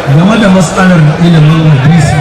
game da matsalar ilimin hadisi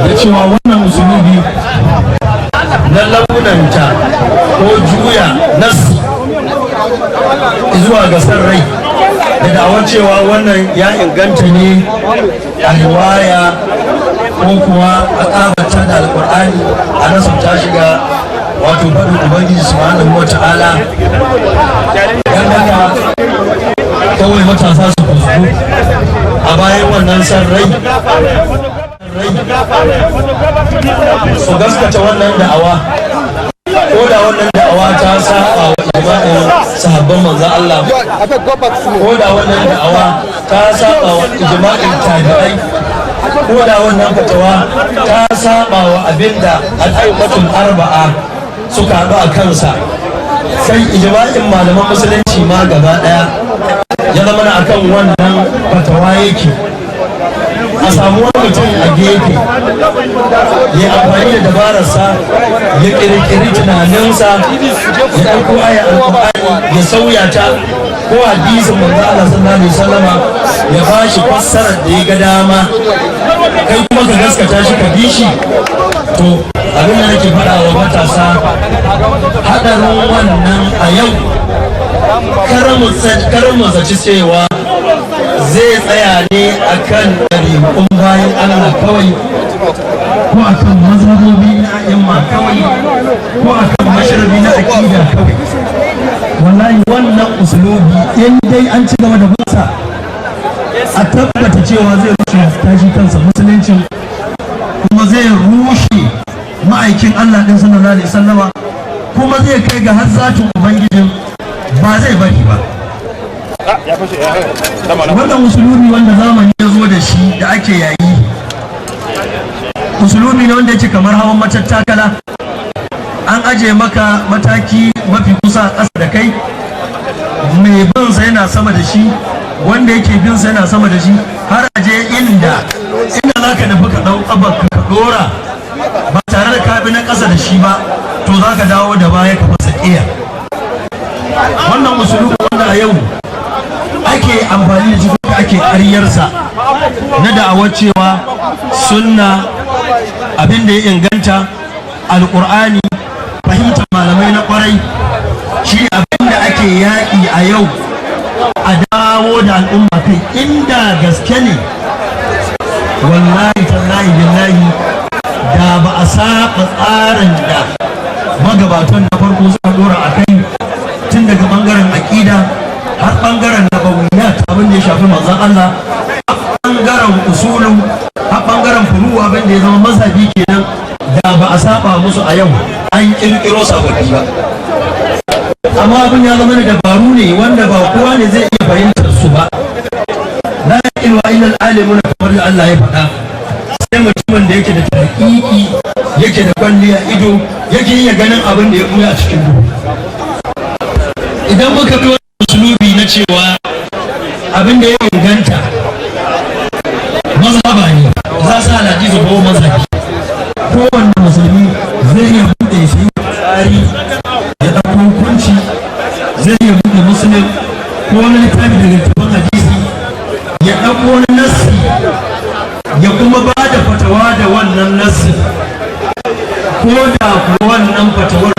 da cewa wannan musulmi na launanta ko juya nasu zuwa ga san rai da dawar cewa wannan ya inganta ne a riwaya ko kuwa a ƙabata da alƙur'ani a nasabta shiga wato faɗin ubangiji subhanahu wa ta'ala don haka kawai matasa su kusu a bayan wannan san rai su gaskata wannan da'awa ko da wannan da'awa ta saba wa imanin sahabban manzon Allah ko da wannan da'awa ta saba wa ijma'in tabi'ai ko da wannan fatawa ta saba wa abinda al-a'immatul arba'a suka haɗu a kansa sai ijma'in malaman musulunci ma gaba ɗaya ya zama na akan wannan fatawa yake a samu wani mutum a gefe ya amfani da dabararsa ya kirkiri tunaninsa ya ɗauko aya alƙur'ani ya sauya ta ko hadisin manzo Allah sallallahu alaihi wasallama ya bashi fassarar da ya ga dama kai kuma ka gaskata shi ka bi shi to abin da nake faɗa wa matasa haɗarin wannan a yau kar mu zaci cewa zai tsaya ne akan ɗariƙun bayan Allah kawai ko akan mazhabobi na a'imma kawai ko akan mashrabi na aqida kawai wallahi wannan uslubi in dai an ci gaba da masa a tabbata cewa zai rushe tashi kansa musuluncin kuma zai rushe ma'aikin Allah din sallallahu alaihi wasallama kuma zai kai ga har zatin ubangijin ba zai bari ba wannan musulmi wanda zamani ya zo da shi da ake yayi musulmi ne wanda yake kamar hawan matattakala an aje maka mataki mafi kusa a ƙasa da kai mai bin sa yana sama da shi wanda yake bin sa yana sama da shi har aje inda za ka nufi ka ɗau ƙabar ka ɗora ba tare da ka bi na ƙasa da shi ba to za ka dawo da baya ka fasa ƙiya wannan musulmi wanda a yau ake amfani da shi ake ƙaryarsa na da'awar cewa sunna abin da ya inganta alƙur'ani fahimtar malamai na ƙwarai shi abin da ake yaƙi a yau a dawo da al'umma kai inda gaske ne wallahi tallahi billahi da ba a saba tsarin da magabatan na farko suka dora a kai tun daga bangaren aƙida har bangaren nabawiyat abin da ya shafi manzon Allah har bangaren usulun har bangaren furu abin da ya zama mazhabi kenan da ba a saba musu a yau an kirkiro sababbi ba amma abin ya zama da dabaru ne wanda ba kowa ne zai iya fahimtar su ba la ilwa illa alimuna kamar da Allah ya faɗa sai mutumin da yake da taƙiƙi yake da kwalliya ido yake iya ganin abin da ya buya a cikin duhu idan muka bi wani usulubi na cewa abin da ya inganta mazhaba ne za su halaji su ko mazhabi kowanne musulmi zai iya buɗe shi tsari ya ɗauko hukunci zai iya buɗe musulun ko wani littafi daga littafin hadisi ya ɗauko wani nassi ya kuma ba da fata fatawa da wannan nassi ko da kuwa wannan fatawar